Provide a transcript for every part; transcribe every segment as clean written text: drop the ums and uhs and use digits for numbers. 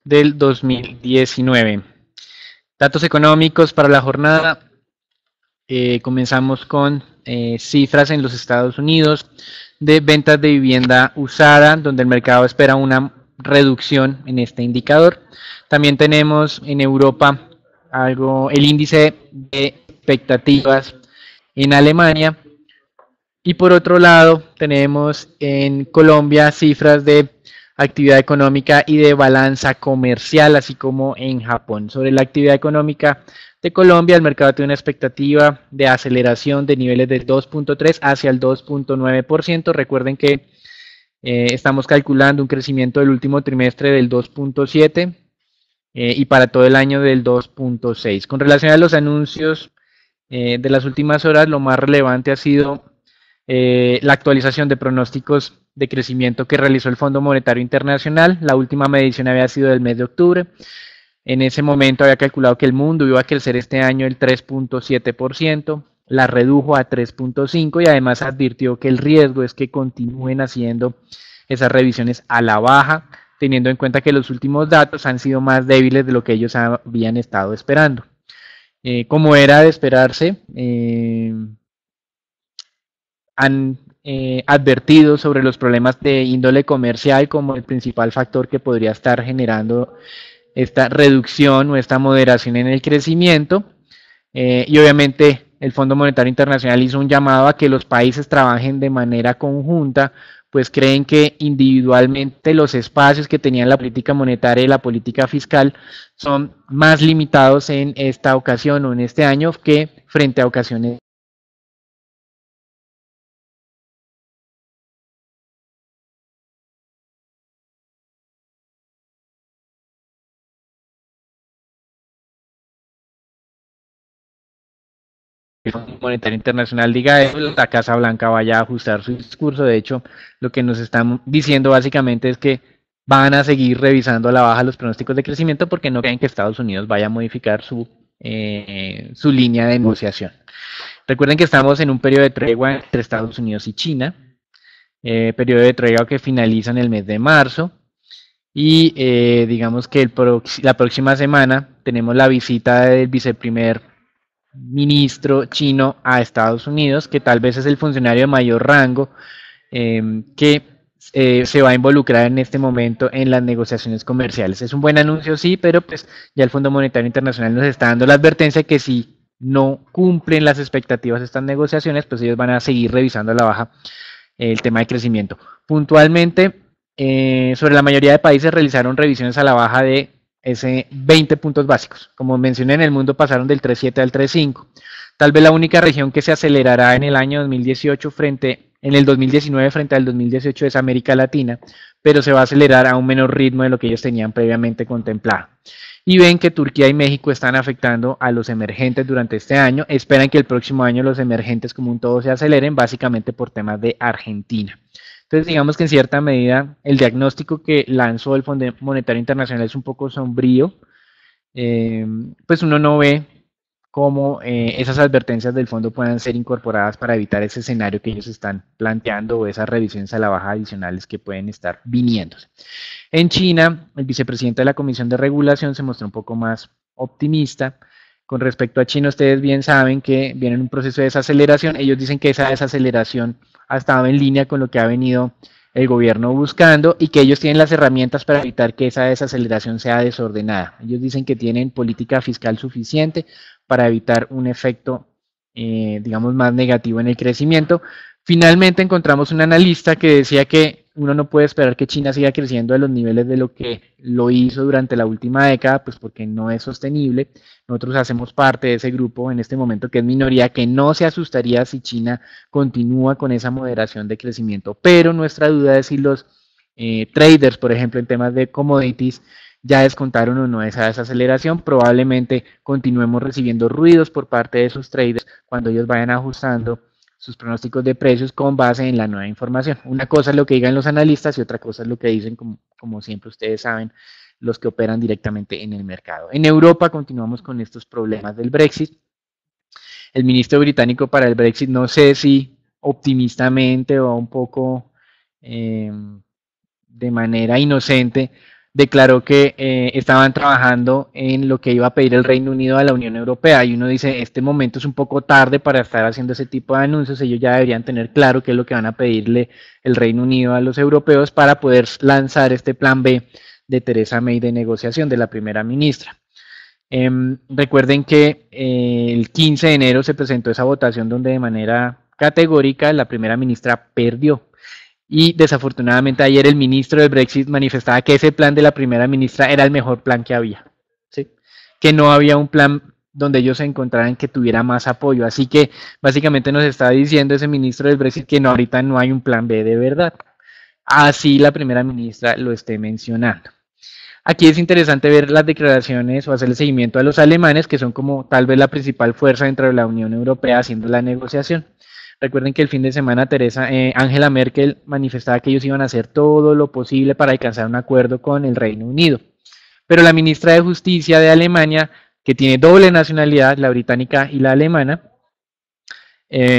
del 2019. Datos económicos para la jornada. Comenzamos con cifras en los Estados Unidos de ventas de vivienda usada, donde el mercado espera una reducción en este indicador. También tenemos en Europa el índice de expectativas en Alemania. Y por otro lado, tenemos en Colombia cifras de actividad económica y de balanza comercial, así como en Japón. Sobre la actividad económica de Colombia, el mercado tiene una expectativa de aceleración de niveles del 2.3 hacia el 2.9%. Recuerden que estamos calculando un crecimiento del último trimestre del 2.7 y para todo el año del 2.6. Con relación a los anuncios de las últimas horas, lo más relevante ha sido la actualización de pronósticos de crecimiento que realizó el Fondo Monetario Internacional. La última medición había sido del mes de octubre. En ese momento había calculado que el mundo iba a crecer este año el 3.7%, la redujo a 3.5% y además advirtió que el riesgo es que continúen haciendo esas revisiones a la baja, teniendo en cuenta que los últimos datos han sido más débiles de lo que ellos habían estado esperando. Como era de esperarse, han advertido sobre los problemas de índole comercial como el principal factor que podría estar generando esta reducción o esta moderación en el crecimiento. Y obviamente el Fondo Monetario Internacional hizo un llamado a que los países trabajen de manera conjunta, pues creen que individualmente los espacios que tenían la política monetaria y la política fiscal son más limitados en esta ocasión o en este año que frente a ocasiones el Fondo Monetario Internacional diga eso, la Casa Blanca vaya a ajustar su discurso. De hecho, lo que nos están diciendo básicamente es que van a seguir revisando a la baja los pronósticos de crecimiento porque no creen que Estados Unidos vaya a modificar su línea de negociación. Recuerden que estamos en un periodo de tregua entre Estados Unidos y China, periodo de tregua que finaliza en el mes de marzo. Y digamos que la próxima semana tenemos la visita del viceprimer ministro chino a Estados Unidos, que tal vez es el funcionario de mayor rango que se va a involucrar en este momento en las negociaciones comerciales. Es un buen anuncio, sí, pero pues ya el Fondo Monetario Internacional nos está dando la advertencia que si no cumplen las expectativas de estas negociaciones, pues ellos van a seguir revisando a la baja el tema de crecimiento. Puntualmente, sobre la mayoría de países realizaron revisiones a la baja de ese 20 puntos básicos. Como mencioné, en el mundo pasaron del 3.7 al 3.5. Tal vez la única región que se acelerará en el año 2018 en el 2019 frente al 2018 es América Latina, pero se va a acelerar a un menor ritmo de lo que ellos tenían previamente contemplado. Y ven que Turquía y México están afectando a los emergentes durante este año. Esperan que el próximo año los emergentes como un todo se aceleren, básicamente por temas de Argentina. Entonces, digamos que en cierta medida el diagnóstico que lanzó el Fondo Monetario Internacional es un poco sombrío. Pues uno no ve cómo esas advertencias del fondo puedan ser incorporadas para evitar ese escenario que ellos están planteando o esas revisiones a la baja adicionales que pueden estar viniendo. En China, el vicepresidente de la Comisión de Regulación se mostró un poco más optimista. Con respecto a China, ustedes bien saben que viene un proceso de desaceleración. Ellos dicen que esa desaceleración ha estado en línea con lo que ha venido el gobierno buscando y que ellos tienen las herramientas para evitar que esa desaceleración sea desordenada. Ellos dicen que tienen política fiscal suficiente para evitar un efecto, digamos, más negativo en el crecimiento. Finalmente encontramos un analista que decía que uno no puede esperar que China siga creciendo a los niveles de lo que lo hizo durante la última década, pues porque no es sostenible. Nosotros hacemos parte de ese grupo en este momento, que es minoría, que no se asustaría si China continúa con esa moderación de crecimiento. Pero nuestra duda es si los traders, por ejemplo, en temas de commodities, ya descontaron o no esa desaceleración. Probablemente continuemos recibiendo ruidos por parte de esos traders cuando ellos vayan ajustando sus pronósticos de precios con base en la nueva información. Una cosa es lo que digan los analistas y otra cosa es lo que dicen, como siempre ustedes saben, los que operan directamente en el mercado. En Europa continuamos con estos problemas del Brexit. El ministro británico para el Brexit, no sé si optimistamente o un poco de manera inocente, declaró que estaban trabajando en lo que iba a pedir el Reino Unido a la Unión Europea. Y uno dice, este momento es un poco tarde para estar haciendo ese tipo de anuncios, ellos ya deberían tener claro qué es lo que van a pedirle el Reino Unido a los europeos para poder lanzar este plan B de Theresa May de negociación de la primera ministra. Recuerden que el 15 de enero se presentó esa votación donde de manera categórica la primera ministra perdió. Y desafortunadamente ayer el ministro del Brexit manifestaba que ese plan de la primera ministra era el mejor plan que había, ¿sí? Que no había un plan donde ellos se encontraran que tuviera más apoyo. Así que básicamente nos está diciendo ese ministro del Brexit que no, ahorita no hay un plan B de verdad. Así la primera ministra lo esté mencionando. Aquí es interesante ver las declaraciones o hacer el seguimiento a los alemanes, que son como tal vez la principal fuerza dentro de la Unión Europea haciendo la negociación. Recuerden que el fin de semana Angela Merkel manifestaba que ellos iban a hacer todo lo posible para alcanzar un acuerdo con el Reino Unido. Pero la ministra de Justicia de Alemania, que tiene doble nacionalidad, la británica y la alemana,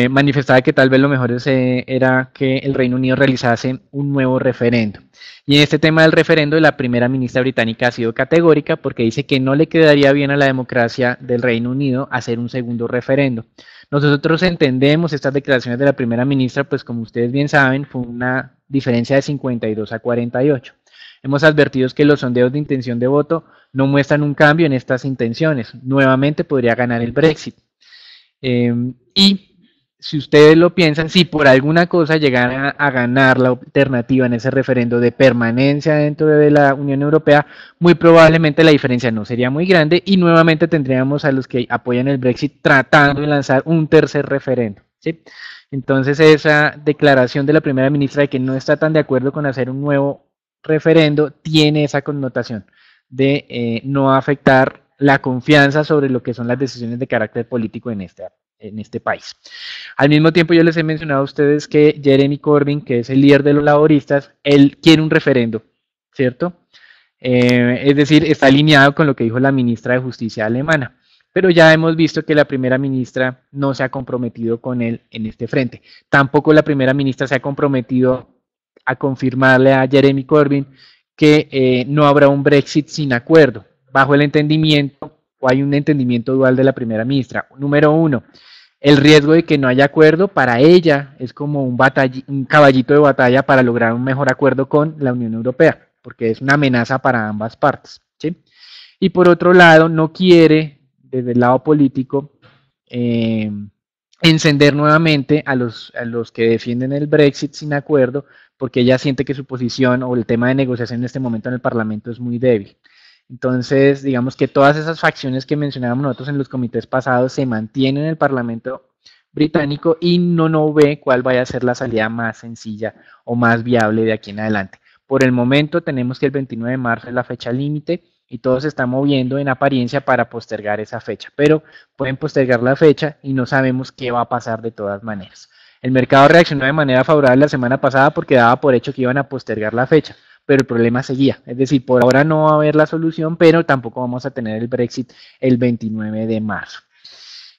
manifestaba que tal vez lo mejor era que el Reino Unido realizase un nuevo referendo. Y en este tema del referendo, la primera ministra británica ha sido categórica porque dice que no le quedaría bien a la democracia del Reino Unido hacer un segundo referendo. Nosotros entendemos estas declaraciones de la primera ministra, pues como ustedes bien saben, fue una diferencia de 52 a 48. Hemos advertido que los sondeos de intención de voto no muestran un cambio en estas intenciones. Nuevamente podría ganar el Brexit. Y si ustedes lo piensan, si por alguna cosa llegara a ganar la alternativa en ese referendo de permanencia dentro de la Unión Europea, muy probablemente la diferencia no sería muy grande y nuevamente tendríamos a los que apoyan el Brexit tratando de lanzar un tercer referendo, ¿sí? Entonces esa declaración de la primera ministra de que no está tan de acuerdo con hacer un nuevo referendo tiene esa connotación de no afectar la confianza sobre lo que son las decisiones de carácter político en este país. Al mismo tiempo yo les he mencionado a ustedes que Jeremy Corbyn, que es el líder de los laboristas, él quiere un referendo, ¿cierto? Es decir, está alineado con lo que dijo la ministra de Justicia alemana. Pero ya hemos visto que la primera ministra no se ha comprometido con él en este frente. Tampoco la primera ministra se ha comprometido a confirmarle a Jeremy Corbyn que no habrá un Brexit sin acuerdo, bajo el entendimiento, o hay un entendimiento dual de la primera ministra. Número uno, el riesgo de que no haya acuerdo para ella es como un caballito de batalla para lograr un mejor acuerdo con la Unión Europea, porque es una amenaza para ambas partes, ¿sí? Y por otro lado, no quiere, desde el lado político, encender nuevamente a los que defienden el Brexit sin acuerdo, porque ella siente que su posición o el tema de negociación en este momento en el Parlamento es muy débil. Entonces, digamos que todas esas facciones que mencionábamos nosotros en los comités pasados se mantienen en el Parlamento británico y no ve cuál vaya a ser la salida más sencilla o más viable de aquí en adelante. Por el momento tenemos que el 29 de marzo es la fecha límite y todo se está moviendo en apariencia para postergar esa fecha, pero pueden postergar la fecha y no sabemos qué va a pasar de todas maneras. El mercado reaccionó de manera favorable la semana pasada porque daba por hecho que iban a postergar la fecha, pero el problema seguía. Es decir, por ahora no va a haber la solución, pero tampoco vamos a tener el Brexit el 29 de marzo.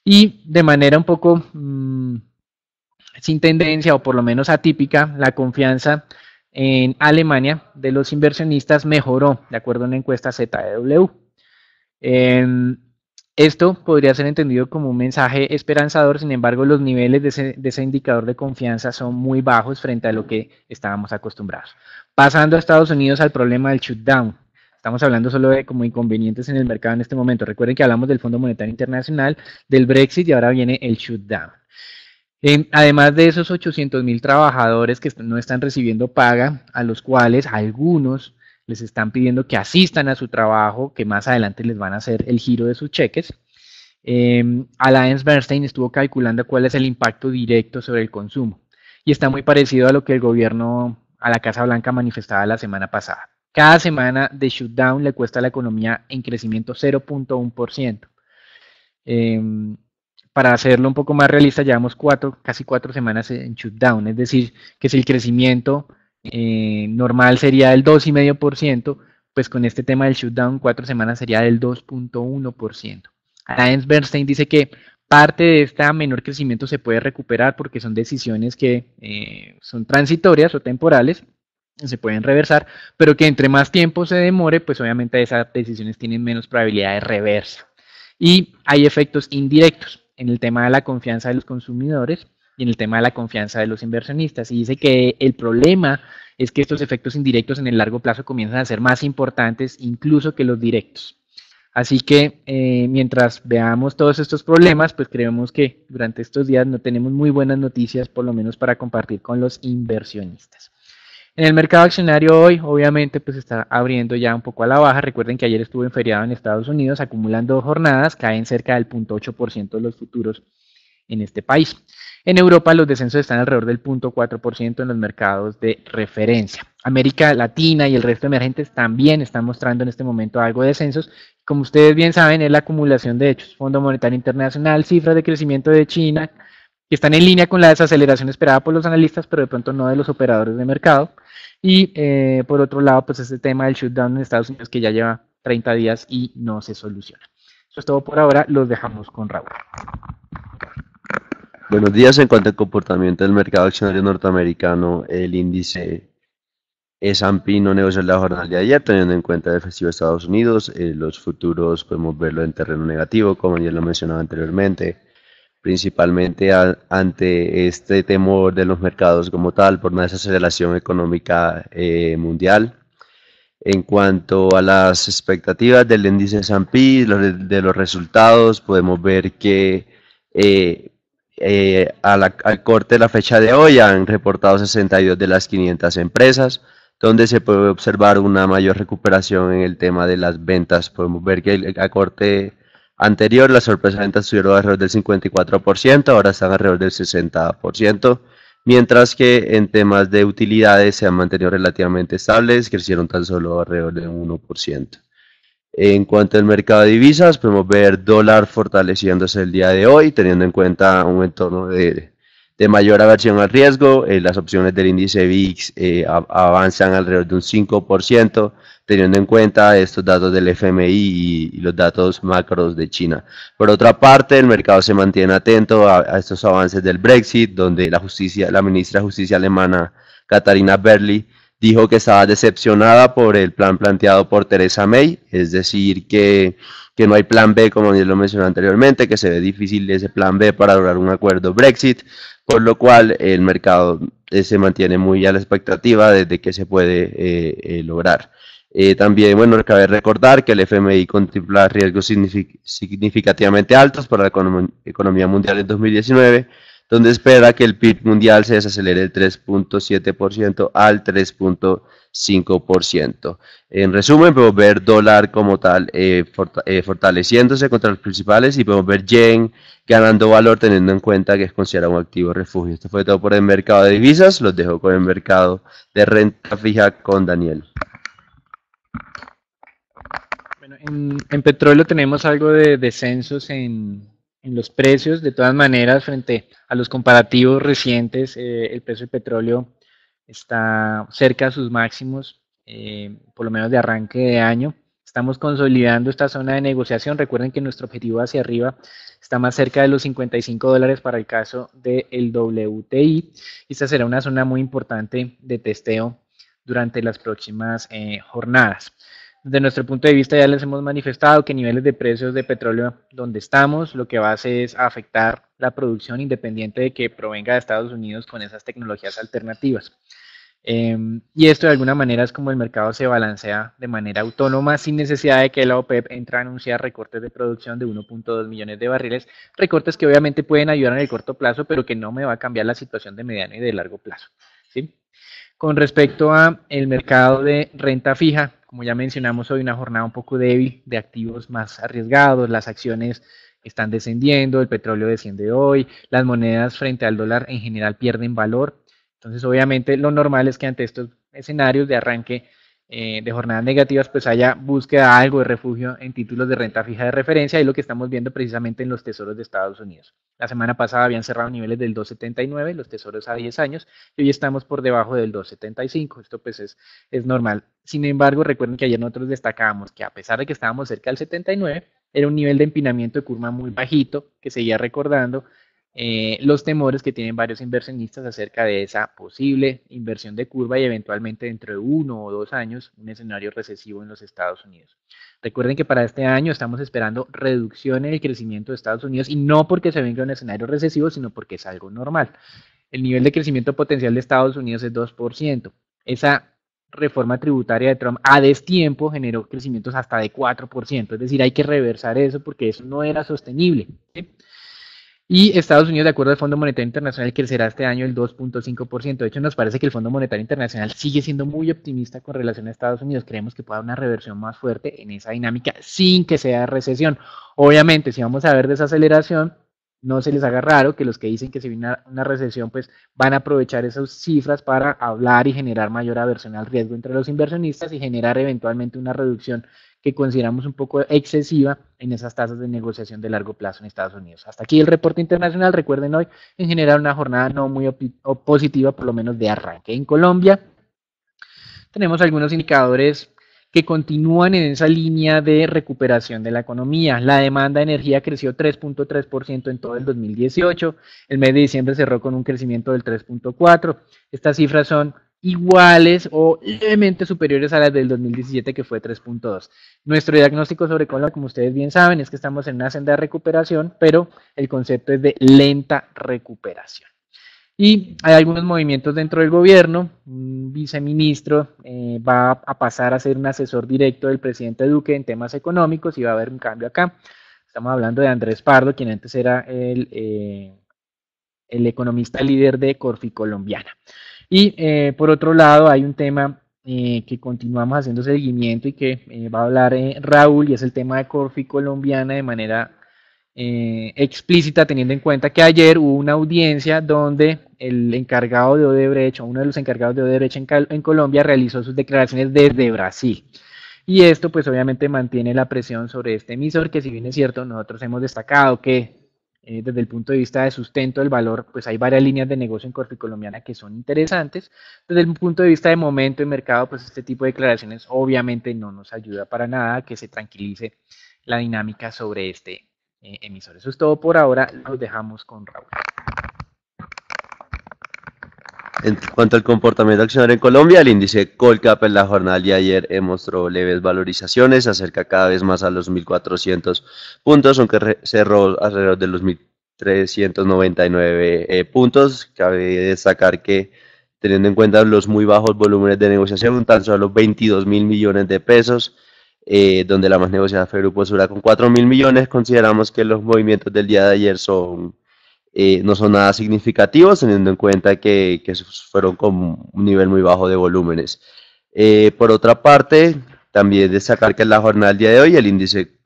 Y de manera un poco sin tendencia o por lo menos atípica, la confianza en Alemania de los inversionistas mejoró, de acuerdo a una encuesta ZEW. Esto podría ser entendido como un mensaje esperanzador, sin embargo los niveles de ese indicador de confianza son muy bajos frente a lo que estábamos acostumbrados. Pasando a Estados Unidos al problema del shutdown. Estamos hablando solo de como inconvenientes en el mercado en este momento. Recuerden que hablamos del Fondo Monetario Internacional, del Brexit y ahora viene el shutdown. Además de esos 800,000 trabajadores que no están recibiendo paga, a los cuales algunos les están pidiendo que asistan a su trabajo, que más adelante les van a hacer el giro de sus cheques. Alliance Bernstein estuvo calculando cuál es el impacto directo sobre el consumo y está muy parecido a lo que el gobierno, a la Casa Blanca manifestaba la semana pasada. Cada semana de shutdown le cuesta a la economía en crecimiento 0.1%. Para hacerlo un poco más realista, llevamos casi 4 semanas en shutdown, es decir, que si el crecimiento normal sería del 2,5%, pues con este tema del shutdown 4 semanas sería del 2.1%. Alliance Bernstein dice que parte de este menor crecimiento se puede recuperar porque son decisiones que son transitorias o temporales se pueden reversar, pero que entre más tiempo se demore, pues obviamente esas decisiones tienen menos probabilidad de reversa. Y hay efectos indirectos en el tema de la confianza de los consumidores y en el tema de la confianza de los inversionistas. Y dice que el problema es que estos efectos indirectos en el largo plazo comienzan a ser más importantes incluso que los directos. Así que mientras veamos todos estos problemas, pues creemos que durante estos días no tenemos muy buenas noticias, por lo menos para compartir con los inversionistas. En el mercado accionario hoy, obviamente, pues está abriendo ya un poco a la baja. Recuerden que ayer estuvo en feriado en Estados Unidos, acumulando jornadas, caen cerca del 0.8% de los futuros en este país. En Europa los descensos están alrededor del 0.4% en los mercados de referencia. América Latina y el resto de emergentes también están mostrando en este momento algo de descensos. Como ustedes bien saben, es la acumulación de hechos. Fondo Monetario Internacional, cifras de crecimiento de China, que están en línea con la desaceleración esperada por los analistas, pero de pronto no de los operadores de mercado. Y por otro lado, pues este tema del shutdown en Estados Unidos que ya lleva 30 días y no se soluciona. Eso es todo por ahora, los dejamos con Raúl. Buenos días. En cuanto al comportamiento del mercado accionario norteamericano, el índice S&P no negoció la jornada de ayer, teniendo en cuenta el festivo de Estados Unidos. Los futuros podemos verlo en terreno negativo, como ya lo mencionaba anteriormente, principalmente ante este temor de los mercados como tal por una desaceleración económica mundial. En cuanto a las expectativas del índice S&P, de los resultados, podemos ver que al corte de la fecha de hoy han reportado 62 de las 500 empresas, donde se puede observar una mayor recuperación en el tema de las ventas. Podemos ver que al corte anterior las sorpresas de ventas estuvieron alrededor del 54%, ahora están alrededor del 60%. Mientras que en temas de utilidades se han mantenido relativamente estables, crecieron tan solo alrededor de un 1%. En cuanto al mercado de divisas, podemos ver dólar fortaleciéndose el día de hoy, teniendo en cuenta un entorno de mayor aversión al riesgo. Las opciones del índice VIX avanzan alrededor de un 5%, teniendo en cuenta estos datos del FMI y los datos macros de China. Por otra parte, el mercado se mantiene atento a estos avances del Brexit, donde la ministra de Justicia alemana, Katharina Berli, dijo que estaba decepcionada por el plan planteado por Theresa May, es decir, que no hay plan B, como ya lo mencioné anteriormente, que se ve difícil ese plan B para lograr un acuerdo Brexit, por lo cual el mercado se mantiene muy a la expectativa de que se puede lograr. También, bueno, cabe recordar que el FMI contempla riesgos significativamente altos para la economía mundial en 2019, donde espera que el PIB mundial se desacelere del 3.7% al 3.5%. En resumen, podemos ver dólar como tal fortaleciéndose contra los principales y podemos ver yen ganando valor teniendo en cuenta que es considerado un activo refugio. Esto fue todo por el mercado de divisas. Los dejo con el mercado de renta fija con Daniel. Bueno, en petróleo tenemos algo de descensos en los precios. De todas maneras, frente a los comparativos recientes, el precio del petróleo está cerca de sus máximos, por lo menos de arranque de año. Estamos consolidando esta zona de negociación. Recuerden que nuestro objetivo hacia arriba está más cerca de los $55 para el caso del WTI. Esta será una zona muy importante de testeo durante las próximas jornadas. Desde nuestro punto de vista ya les hemos manifestado que niveles de precios de petróleo donde estamos, lo que va a hacer es afectar la producción independiente de que provenga de Estados Unidos con esas tecnologías alternativas. Y esto de alguna manera es como el mercado se balancea de manera autónoma sin necesidad de que la OPEP entre a anunciar recortes de producción de 1.2 millones de barriles, recortes que obviamente pueden ayudar en el corto plazo, pero que no me va a cambiar la situación de mediano y de largo plazo. ¿Sí? Con respecto a el mercado de renta fija, como ya mencionamos hoy, una jornada un poco débil de activos más arriesgados, las acciones están descendiendo, el petróleo desciende hoy, las monedas frente al dólar en general pierden valor. Entonces, obviamente, lo normal es que ante estos escenarios de arranque de jornadas negativas, pues haya búsqueda de algo de refugio en títulos de renta fija de referencia, y lo que estamos viendo precisamente en los tesoros de Estados Unidos. La semana pasada habían cerrado niveles del 2.79, los tesoros a 10 años, y hoy estamos por debajo del 2.75. Esto pues es normal. Sin embargo, recuerden que ayer nosotros destacábamos que a pesar de que estábamos cerca del 79, era un nivel de empinamiento de curva muy bajito, que seguía recordando los temores que tienen varios inversionistas acerca de esa posible inversión de curva y eventualmente dentro de 1 o 2 años un escenario recesivo en los Estados Unidos. Recuerden que para este año estamos esperando reducción en el crecimiento de Estados Unidos y no porque se venga un escenario recesivo, sino porque es algo normal. El nivel de crecimiento potencial de Estados Unidos es 2%. Esa reforma tributaria de Trump a destiempo generó crecimientos hasta de 4%. Es decir, hay que reversar eso porque eso no era sostenible. ¿Sí? Y Estados Unidos, de acuerdo al Fondo Monetario Internacional, crecerá este año el 2.5%. De hecho, nos parece que el Fondo Monetario Internacional sigue siendo muy optimista con relación a Estados Unidos. Creemos que puede haber una reversión más fuerte en esa dinámica sin que sea recesión. Obviamente, si vamos a ver desaceleración, no se les haga raro que los que dicen que si viene una recesión, pues van a aprovechar esas cifras para hablar y generar mayor aversión al riesgo entre los inversionistas y generar eventualmente una reducción que consideramos un poco excesiva en esas tasas de negociación de largo plazo en Estados Unidos. Hasta aquí el reporte internacional. Recuerden hoy en general una jornada no muy positiva, por lo menos de arranque. En Colombia tenemos algunos indicadores que continúan en esa línea de recuperación de la economía. La demanda de energía creció 3.3% en todo el 2018. El mes de diciembre cerró con un crecimiento del 3.4%. Estas cifras son iguales o levemente superiores a las del 2017, que fue 3.2. Nuestro diagnóstico sobre Colombia, como ustedes bien saben, es que estamos en una senda de recuperación, pero el concepto es de lenta recuperación. Y hay algunos movimientos dentro del gobierno. Un viceministro va a pasar a ser un asesor directo del presidente Duque en temas económicos y va a haber un cambio acá. Estamos hablando de Andrés Pardo, quien antes era el economista líder de Corfi Colombiana. Y por otro lado hay un tema que continuamos haciendo seguimiento y que va a hablar Raúl, y es el tema de Corfi Colombiana de manera explícita, teniendo en cuenta que ayer hubo una audiencia donde el encargado de Odebrecht, o uno de los encargados de Odebrecht en Colombia, realizó sus declaraciones desde Brasil. Y esto pues obviamente mantiene la presión sobre este emisor, que si bien es cierto, nosotros hemos destacado que desde el punto de vista de sustento del valor, pues hay varias líneas de negocio en Corfi Colombiana que son interesantes. Desde el punto de vista de momento de mercado, pues este tipo de declaraciones obviamente no nos ayuda para nada a que se tranquilice la dinámica sobre este emisor. Eso es todo por ahora, los dejamos con Raúl. En cuanto al comportamiento accionario en Colombia, el índice Colcap en la jornada de ayer mostró leves valorizaciones, se acerca cada vez más a los 1.400 puntos, aunque cerró alrededor de los 1.399 puntos. Cabe destacar que, teniendo en cuenta los muy bajos volúmenes de negociación, tan solo 22.000 millones de pesos, donde la más negociada fue Grupo Sura con 4.000 millones, consideramos que los movimientos del día de ayer no son nada significativos, teniendo en cuenta que fueron con un nivel muy bajo de volúmenes. Por otra parte, también destacar que en la jornada del día de hoy el índice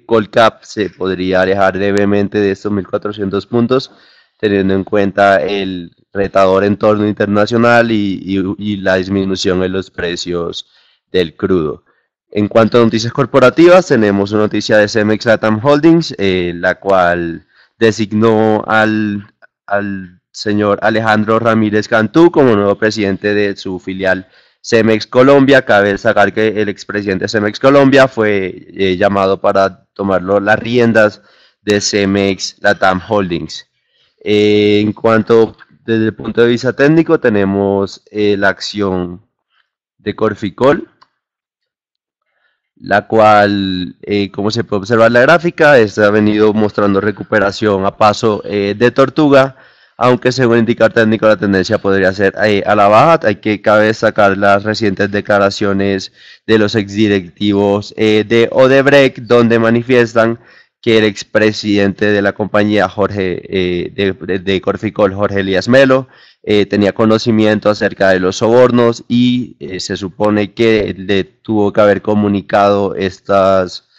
Colcap se podría alejar levemente de estos 1.400 puntos, teniendo en cuenta el retador entorno internacional y la disminución en los precios del crudo. En cuanto a noticias corporativas, tenemos una noticia de Cemex Latam Holdings, la cual designó al señor Alejandro Ramírez Cantú como nuevo presidente de su filial Cemex Colombia. Cabe destacar que el expresidente de Cemex Colombia fue llamado para tomar las riendas de Cemex Latam Holdings. En cuanto desde el punto de vista técnico, tenemos la acción de Corficol, la cual, como se puede observar en la gráfica, esta ha venido mostrando recuperación a paso de tortuga, aunque según indica técnico la tendencia podría ser a la baja. Cabe destacar las recientes declaraciones de los exdirectivos de Odebrecht, donde manifiestan que el expresidente de la compañía de Corficol, Jorge Elías Melo, tenía conocimiento acerca de los sobornos y se supone que le tuvo que haber comunicado esas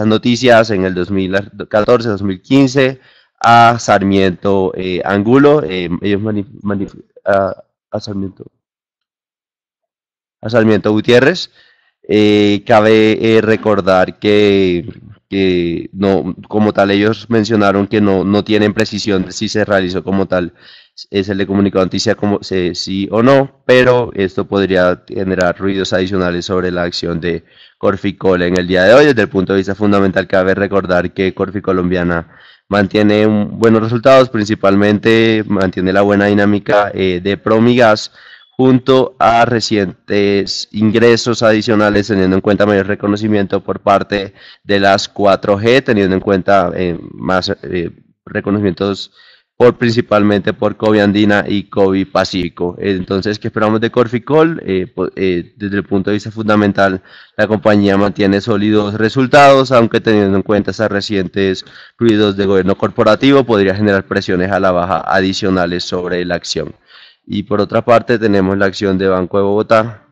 noticias en el 2014-2015 a Sarmiento Angulo. A Sarmiento Gutiérrez. Cabe recordar que no, como tal, ellos mencionaron que no tienen precisión de si se realizó como tal, se le comunicó noticia como sí o no, pero esto podría generar ruidos adicionales sobre la acción de Corficol en el día de hoy. Desde el punto de vista fundamental, cabe recordar que Corfi Colombiana mantiene buenos resultados, principalmente mantiene la buena dinámica de Promigas junto a recientes ingresos adicionales, teniendo en cuenta mayor reconocimiento por parte de las 4G, teniendo en cuenta más reconocimientos principalmente por Covi Andina y Covi Pacífico. Entonces, ¿qué esperamos de Corficol? Desde el punto de vista fundamental, la compañía mantiene sólidos resultados, aunque teniendo en cuenta estos recientes ruidos de gobierno corporativo, podría generar presiones a la baja adicionales sobre la acción. Y por otra parte tenemos la acción de Banco de Bogotá,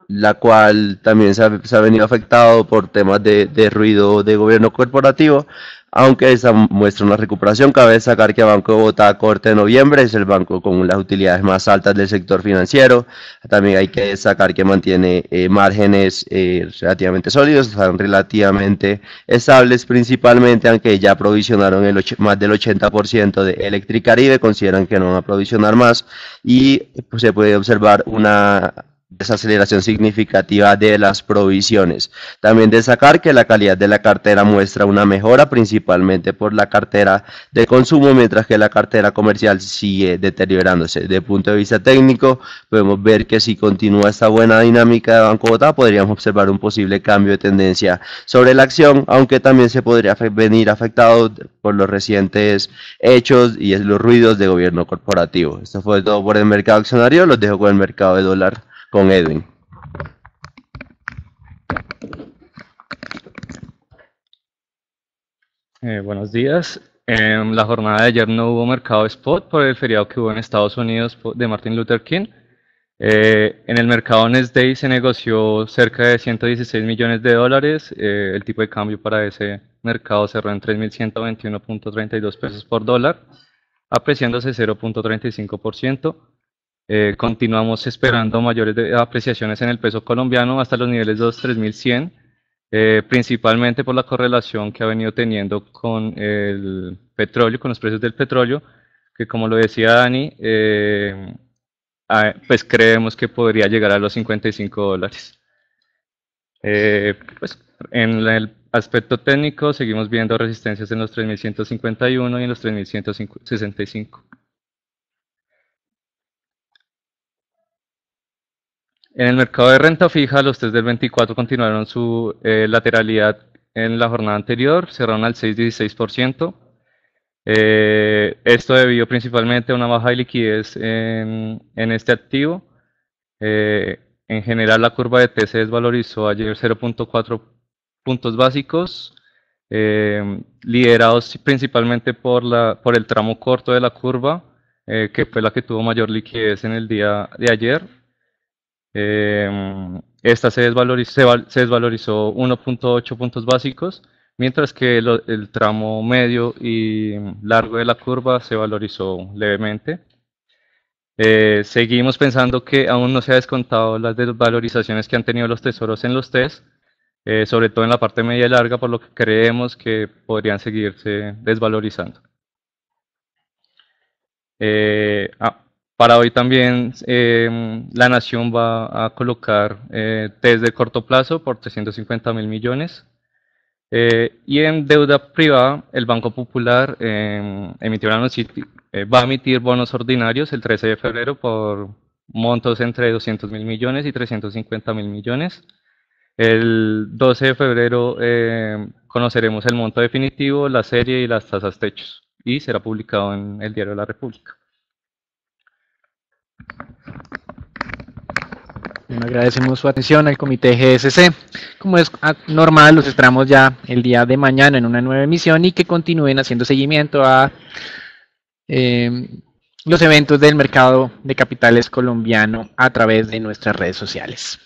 la cual también se ha venido afectado por temas de ruido de gobierno corporativo, aunque esta muestra una recuperación. Cabe destacar que Banco de Bogotá a corte de noviembre es el banco con las utilidades más altas del sector financiero. También hay que destacar que mantiene márgenes relativamente sólidos, están relativamente estables, principalmente aunque ya provisionaron más del 80% de Electricaribe, consideran que no van a provisionar más y pues, se puede observar una desaceleración significativa de las provisiones. También destacar que la calidad de la cartera muestra una mejora, principalmente por la cartera de consumo, mientras que la cartera comercial sigue deteriorándose. Desde el punto de vista técnico, podemos ver que si continúa esta buena dinámica de Banco Bogotá, podríamos observar un posible cambio de tendencia sobre la acción, aunque también se podría venir afectado por los recientes hechos y los ruidos de gobierno corporativo. Esto fue todo por el mercado accionario, los dejo con el mercado de dólar con Edwin. Buenos días. En la jornada de ayer no hubo mercado spot por el feriado que hubo en Estados Unidos de Martin Luther King. En el mercado Next Day se negoció cerca de 116 millones de dólares. El tipo de cambio para ese mercado cerró en 3.121.32 pesos por dólar, apreciándose 0.35%. Continuamos esperando mayores apreciaciones en el peso colombiano hasta los niveles de los 3.100, principalmente por la correlación que ha venido teniendo con el petróleo, con los precios del petróleo, que como lo decía Dani, pues creemos que podría llegar a los 55 dólares. Pues en el aspecto técnico seguimos viendo resistencias en los 3.151 y en los 3.165. En el mercado de renta fija, los test del 24 continuaron su lateralidad en la jornada anterior, cerraron al 6,16%. Esto debido principalmente a una baja de liquidez en este activo. En general, la curva de T se desvalorizó ayer 0.4 puntos básicos, liderados principalmente por el tramo corto de la curva, que fue la que tuvo mayor liquidez en el día de ayer. Esta se desvalorizó 1.8 puntos básicos, mientras que el tramo medio y largo de la curva se valorizó levemente. Seguimos pensando que aún no se ha descontado las desvalorizaciones que han tenido los tesoros en los TES, sobre todo en la parte media y larga, por lo que creemos que podrían seguirse desvalorizando. Para hoy también la Nación va a colocar test de corto plazo por 350.000 millones. Y en deuda privada, el Banco Popular va a emitir bonos ordinarios el 13 de febrero por montos entre 200.000 millones y 350.000 millones. El 12 de febrero conoceremos el monto definitivo, la serie y las tasas techos, y será publicado en el Diario de la República. Bueno, agradecemos su atención al comité GSC. Como es normal, los esperamos ya el día de mañana en una nueva emisión y que continúen haciendo seguimiento a los eventos del mercado de capitales colombiano a través de nuestras redes sociales.